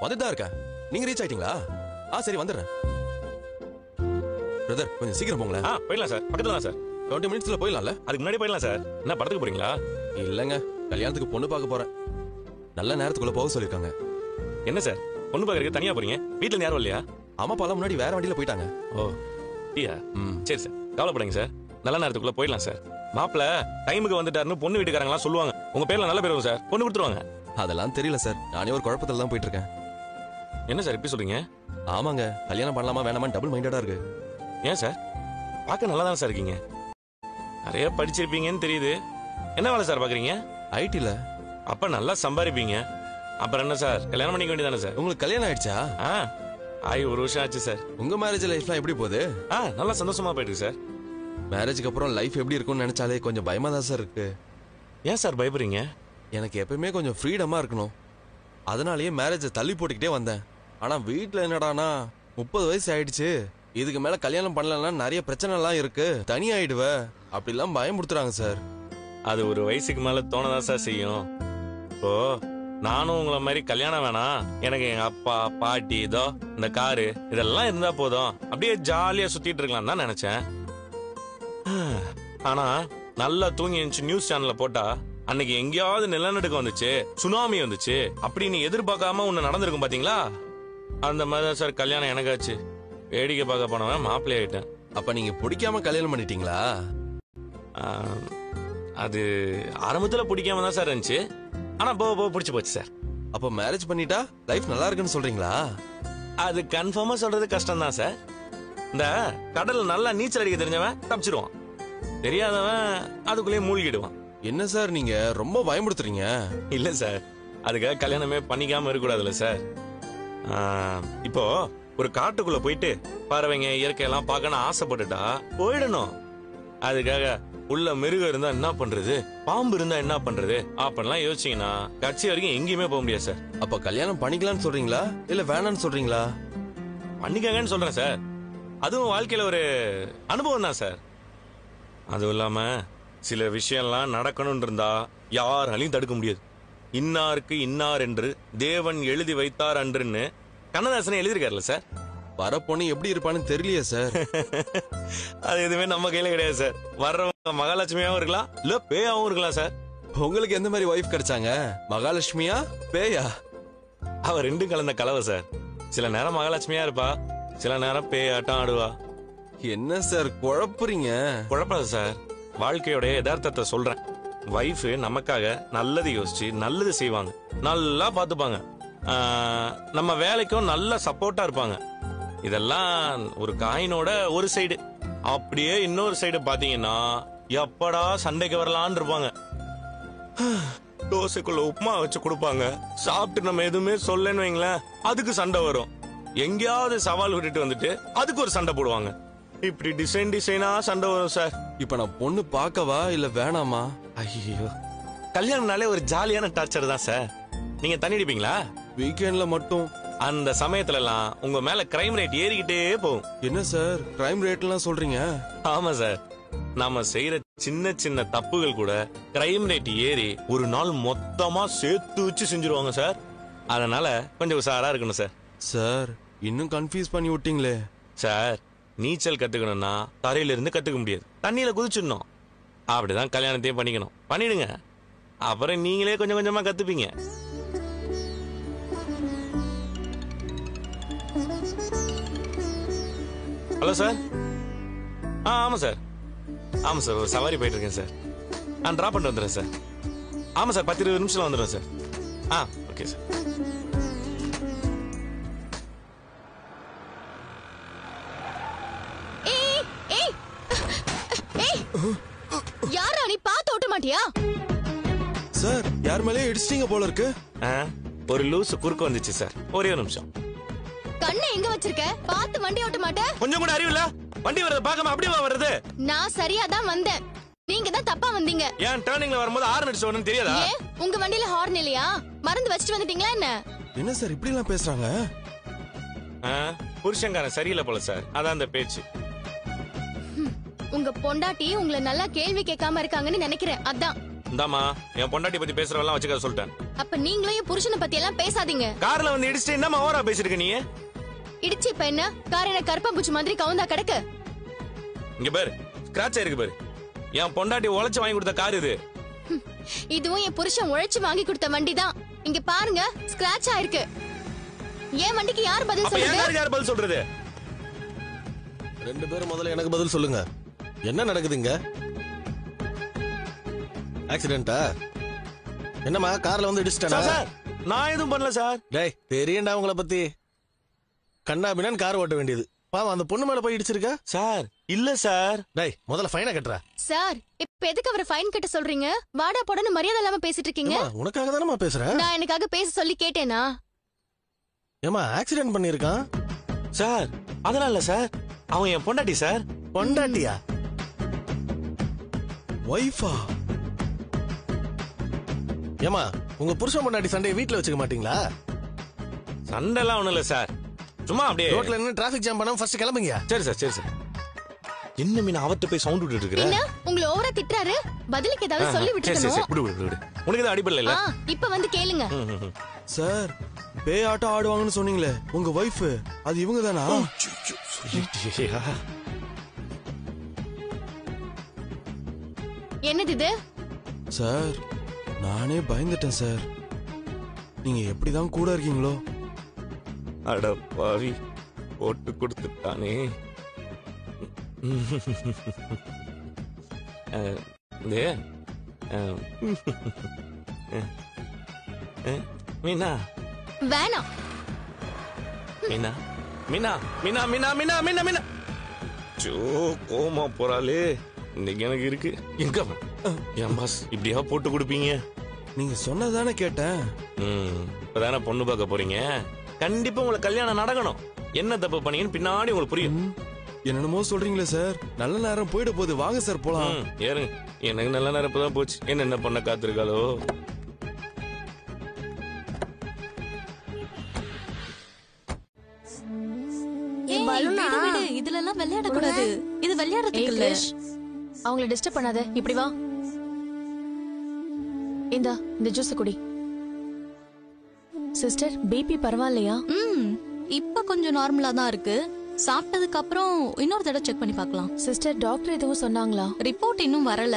வந்துட்டு தான் இருக்கேன். நீங்க ரீச் ஆயிட்டீங்களா? சரி வந்துடுறேன். பிரதர் கொஞ்சம் சீக்கிரம் போங்களேன். போயிடலாம் சார், பக்கத்துல தான் சார். 20 மினிட்ஸ்ல போயிடலாம்ல? அதுக்கு முன்னாடி போயிடலாம் சார். என்ன படத்துக்கு போறீங்களா? இல்லங்க, கல்யாணத்துக்கு பொண்ணு பார்க்க போறேன். நல்ல நேரத்துக்குள்ள போக சொல்லிருக்காங்க. என்ன சார் பொண்ணு பார்க்கறதுக்கு தனியா போறீங்க? வீட்டுல யாரும் இல்லையா? அம்மா பாலாம் முன்னாடி வேற வண்டியில போயிட்டாங்க. ஓ ஐயா, சரி சார், கவலைப்படுங்க சார். நல்ல நேரத்துக்குள்ள போயிடலாம் சார். மாப்பிள்ள டைமுக்கு வந்துட்டாருன்னு பொண்ணு வீட்டுக்காரங்களா சொல்லுவாங்க. உங்க பேர்ல நல்ல பேர் வரும் சார், பொண்ணு கொடுத்துருவாங்க. அதெல்லாம் தெரியல சார், நானே ஒரு குழப்பத்துல தான் போயிட்டு இருக்கேன். என்ன சார் இப்படி சொல்றீங்க? ஆமாங்க, கல்யாணம் பண்ணலாமா வேணாமா டபுள் மைண்டடா இருக்கு. ஏன் சார்? பார்க்க நல்லா தானே சார் இருக்கீங்க, நிறைய படிச்சிருப்பீங்கன்னு தெரியுது. என்ன வேலை சார் பாக்குறீங்க? ஐடில. அப்ப நல்லா சம்பாதிப்பீங்க. அப்புறம் என்ன சார், கல்யாணம் பண்ணிக்க வேண்டியதானே சார்? உங்களுக்கு கல்யாணம் ஆயிடுச்சா? ஆயி 1 வருஷம் ஆச்சு சார். உங்க மேரேஜ் லைஃப்லாம் எப்படி போகுது? நல்லா சந்தோஷமா போயிட்டு சார். மேரேஜுக்கு அப்புறம் லைஃப் எப்படி இருக்கும்னு நினைச்சாலே கொஞ்சம் பயமா தான் சார் இருக்கு. ஏன் சார் பயப்படுறீங்க? எனக்கு எப்பயுமே கொஞ்சம் ஃப்ரீடமா இருக்கணும், அதனாலயே மேரேஜை தள்ளி போட்டுக்கிட்டே வந்தேன். ஆனா வீட்டுல என்னடானா 30 வயசு ஆயிடுச்சு, இதுக்கு மேல கல்யாணம் பண்ணலன்னா நிறைய பிரச்சனை எல்லாம் இருக்கு, தனி ஆயிடுவ அப்படிலாம் பயமுறுத்துறாங்க சார். அது ஒரு வயசுக்கு மேல தோணதான் சார் செய்யும். இப்போ நானும் உங்களை மாதிரி கல்யாணம் வேணாம், எனக்கு எங்க அப்பா பாட்டி இதோ இந்த காரு இதெல்லாம் இருந்தா போதும், அப்படியே ஜாலியா சுத்திட்டு இருக்கலாம் தான் நினைச்சேன். ஆனா நல்லா தூங்கி எழுந்துச்சு நியூஸ் சேனல்ல போட்டா அன்னைக்கு எங்கேயாவது நிலநடுக்கம் வந்துச்சு, சுனாமி வந்துச்சு அப்படின்னு எதிர்பார்க்காம ஒண்ணு நடந்திருக்கும் பாத்தீங்களா? அந்த மாதிரி சார் கல்யாணம் எனக்காச்சு. வேடிக்கை பார்க்க போனவன் மாப்பிள்ளை ஆயிட்டேன். அப்ப நீங்க பிடிக்காம கல்யாணம் பண்ணிட்டீங்களா? அது ஆரம்பத்துல பிடிக்காம தான் சார் இருந்துச்சு, ஆனா போக பிடிச்சு போச்சு சார். அப்ப மேரேஜ் பண்ணிட்டா லைஃப் நல்லா இருக்குன்னு சொல்றீங்களா? அது கன்ஃபார்மா சொல்றது கஷ்டம் தான் சார். இந்த கடல்ல நல்லா நீச்சல் அடிக்க தெரிஞ்சவன் தப்பிச்சிருவான், தெரியாதவன் அதுக்குள்ளேயே மூழ்கிடுவான். என்ன சார் நீங்க ரொம்ப பயமுறுத்துறீங்க. இல்ல சார், அதுக்காக கல்யாணமே பண்ணிக்காம இருக்கக்கூடாதுல்ல சார். இப்போ ஒரு காட்டுக்குள்ள போயிட்டு பறவைங்க இயற்கையெல்லாம் பார்க்கணும் ஆசைப்பட்டுட்டா போயிடணும். அதுக்காக உள்ள மிருகம் இருந்தா என்ன பண்றது, பாம்பு இருந்தா என்ன பண்றது அப்படிலாம் யோசிச்சீங்கன்னா கட்சி வரைக்கும் எங்கேயுமே போக முடியாது சார். அப்ப கல்யாணம் பண்ணிக்கலாம்னு சொல்றீங்களா இல்ல வேணான்னு சொல்றீங்களா? பண்ணிக்கங்கன்னு சொல்றேன் சார். அதுவும் வாழ்க்கையில ஒரு அனுபவம் தான் சார். அதுவும் இல்லாம சில விஷயம்லாம் நடக்கணும்னு இருந்தா யாராலையும் தடுக்க முடியாது. இன்னாருக்கு இன்னார் என்று தேவன் எழுதி வைத்தார் அன்றுன்னு கண்ணதாசனை எழுதியிருக்காருல்ல சார். வர பொண்ணு எப்படி இருப்பான்னு தெரியலையே சார். அது எதுவுமே நம்ம கையில கிடையாது சார். வர்றவங்க மகாலட்சுமியாவும் இருக்கலாம், இல்ல பேயாவும் இருக்கலாம் சார். உங்களுக்கு எந்த மாதிரி வைஃப் கிடைச்சாங்க, மகாலட்சுமியா பேயா? அவ ரெண்டும் கலந்த கலவை சார். சில நேரம் மகாலட்சுமியா இருப்பா, சில நேரம் பேயாட்டம் ஆடுவா. என்ன சார் குழப்புறீங்க? குழப்பம் சார், வாழ்க்கையோட யதார்த்தத்தை சொல்றேன். வைஃப் நமக்காக நல்லது யோசிச்சு நல்லது செய்வாங்க, நல்லா பாத்துப்பாங்க, நம்ம வேலைக்கும் நல்ல சப்போர்ட்டா இருப்பாங்க. இதெல்லாம் ஒரு காயினோட ஒரு சைடு. அப்படியே இன்னொரு சைடு பாத்தீங்கன்னா எப்படா சண்டைக்கு வரலான்னு இருப்பாங்க. தோசைக்குள்ள உப்புமா வச்சு கொடுப்பாங்க, சாப்பிட்டு நம்ம எதுவுமே சொல்லன்னு வைங்களேன் அதுக்கு சண்டை வரும். எங்கேயாவது சவால் விட்டுட்டு வந்துட்டு அதுக்கு ஒரு சண்டை போடுவாங்க. இப்படி டிசைனா சண்டை வரும் சார். இப்ப நான் பொண்ணு பார்க்கவா இல்ல வேணாமா? ஐயோ, கல்யாணம்னாலே ஒரு ஜாலியான டார்ச்சர் தான் சார். நீங்க தண்ணி அடிப்பீங்களா? வீக்கெண்ட்ல மட்டும். அந்த சமயத்துல எல்லாம் உங்க மேல கிரைம் ரேட் ஏறிக்கிட்டே போகும். என்ன சார் கிரைம் ரேட் எல்லாம் சொல்றீங்க? ஆமா சார், நாம செய்யற சின்ன சின்ன தப்புகள் கூட கிரைம் ரேட் ஏறி ஒரு நாள் மொத்தமா சேர்த்து வச்சு செஞ்சிருவாங்க சார். அதனால கொஞ்சம் உஷாரா இருக்கணும் சார். சார் இன்னும் கன்ஃபியூஸ் பண்ணி விட்டீங்களே சார். நீச்சல் கத்துக்கணும்னா தரையில இருந்து கத்துக்க முடியாது, தண்ணியில குதிச்சிடணும். அப்படிதான் கல்யாணத்தையும் பண்ணிக்கணும். பண்ணிடுங்க, அப்புறம் நீங்களே கொஞ்சம் கொஞ்சமா கத்துப்பீங்க. Hello sir. ஆமா சார், ஆமா சார், ஒரு சவாரி போயிட்டு இருக்கேன் சார். நான் டிராப் பண்ணிட்டு வந்துடுறேன் சார். ஆமா சார், 10-20 நிமிஷத்துல வந்துடுறேன் சார். Okay sir. யாரா நீ? பாத்து ஓட்ட மாட்டியா? சார் யார் மேலே இடிச்சிட்டீங்க போல இருக்கு. ஒரு லூசு குறுக்க வந்துச்சு சார், ஒரே ஒரு நிமிஷம். கண்ணை எங்க வச்சிருக்க? பாத்து வண்டி ஓட்ட மாட்ட? கொஞ்சம் கூட அறிவு இல்ல? வண்டி வரது பார்க்காம அப்படியே வருது. நான் சரியா தான் வந்தேன், நீங்க தான் தப்பா வந்தீங்க. ஏன் டர்னிங்ல வரும்போது ஹார்ன் அடிச்சு வரணும்னு தெரியாதா? ஏன் உங்க வண்டியில ஹார்ன் இல்லையா? மறந்து வச்சிட்டு வந்துட்டீங்களா என்ன? என்ன சார் இப்படி எல்லாம் பேசுறாங்க? புருஷன்காரன் சரியில்லை போல சார், அதான் அந்த பேச்சு. உங்க பொண்டாட்டி உங்களை நல்லா கேள்வி கேட்காம இருக்காங்கன்னு நினைக்கிறேன், அதான். இந்தாமா என் பொண்டாட்டி பத்தி பேசுறவெல்லாம் வச்சுக்க சொல்லிட்டேன். அப்ப நீங்களும் என் புருஷனை பத்தி எல்லாம் பேசாதீங்க. கார்ல வந்து இடிச்சிட்டு என்னமா ஓவரா பேசிருக்க நீ? இடிச்சு இப்ப என்ன? கார் என்ன கருப்பாம்பூச்சி மாதிரி கவுந்தா கிடக்கு? இங்க பாரு, ஸ்கிராட்ச் ஆயிருக்கு பாரு. என் பொண்டாட்டி உழைச்சு வாங்கி கொடுத்த கார் இது. இதுவும் என் புருஷன் உழைச்சு வாங்கி கொடுத்த வண்டி தான். இங்க பாருங்க, ஸ்கிராட்ச் ஆயிருக்கு. என் வண்டிக்கு யார் பதில் அப்ப என் சொல்றது? காருக்கு யார் பதில் சொல்றது? ரெண்டு பேரும் முதல்ல எனக்கு பதில் சொல்லுங்க. என்ன நடக்குதுங்க? ஆக்சிடென்ட்டா? என்னம்மா கார்ல வந்து இடிச்சிட்டானா? சார் நான் எதுவும் பண்ணல சார். டேய் தெரியண்டா உங்கள பத்தி. கண்ணா பின்னான்னு கார் ஓட்ட வேண்டியது. பாவம் அந்த பொண்ணு மேல போய் இடிச்சிருக்க. சார் இல்ல சார். டேய் முதல்ல ஃபைனை கட்டுறா. சார் இப்ப எதுக்கு அவரை ஃபைன் கட்ட சொல்றீங்க? வாடா போடன்னு மரியாதை இல்லாம பேசிட்டு இருக்கீங்க. உனக்காக தானமா பேசுறேன். நான் எனக்காக பேச சொல்லி கேட்டேனா? ஏமா ஆக்சிடென்ட் பண்ணிருக்கான் சார். அதனால இல்ல சார், அவன் என் பொண்டாட்டி சார். பொண்டாட்டியா? ஒய்ஃபா? ஏமா உங்க புருஷன் பொண்டாட்டி சண்டையை வீட்டுல வச்சுக்க மாட்டீங்களா? சண்டை எல்லாம் ஒண்ணும் இல்ல சார், சும்மா அப்படியே ரோட்ல நின்னு டிராபிக் ஜாம் பண்ணாம ஃபர்ஸ்ட் கிளம்புங்க. சரி சார் சரி சார். என்ன மீன் அவர்கிட்ட போய் சவுண்ட் விட்டுட்டு இருக்கிற? என்ன உங்களை ஓவரா திட்டுறாரு? பதிலுக்கு ஏதாவது சொல்லி சரி சரி விட்டுறணும். விடு விடு விடு. உனக்கு தான் அடிபடல இல்ல? இப்ப வந்து கேளுங்க. சார் பேய் ஆட்டம் ஆடுவாங்கன்னு சொன்னீங்களே, உங்க வைஃப் அது இவங்க தானா? சொல்லிட்டியா? என்னது இது? சார் நானே பயந்துட்டேன் சார். நீங்க எப்படிதான் கூட இருக்கீங்களோ? அட பாவி, போட்டு கொடுத்துட்டானே. மீனா வேணாம். மீனா மீனா மீனா மீனா மீனா மீனா மீனா. சோ கோமா போறாளே, இன்னைக்கு எனக்கு இருக்கு. எங்க என் பாஸ் இப்படியா போட்டு கொடுப்பீங்க? நீங்க சொன்னதானே கேட்டேன். இப்பதானே பொண்ணு பார்க்க போறீங்க, கண்டிப்பா உங்களுக்கு கல்யாணம் நடக்கணும். என்ன தப்பு பண்ணீங்கன்னு பின்னாடி உங்களுக்கு புரியும். என்னென்னமோ சொல்றீங்களே சார். நல்ல நேரம் போயிட போகுது, வாங்க சார் போலாம். ஏறுங்க. எனக்கு நல்ல நேரம் இப்பதான் போச்சு. என்ன பண்ண காத்திருக்காளோ? இதுல எல்லாம் விளையாட கூடாது. இது விளையாடுறதுக்கு இல்ல. அவங்கள டிஸ்டர்ப் பண்ணாத. இப்படி வா. இந்த ஜூஸ் குடி. சிஸ்டர் பிபி பரவாயில்லையா? இப்ப கொஞ்சம் நார்மலா தான் இருக்கு. சாப்பிட்டதுக்கு அப்புறம் இன்னொரு தடவை செக் பண்ணி பார்க்கலாம். சிஸ்டர் டாக்டர் எதுவும் சொன்னாங்களா? ரிப்போர்ட் இன்னும் வரல.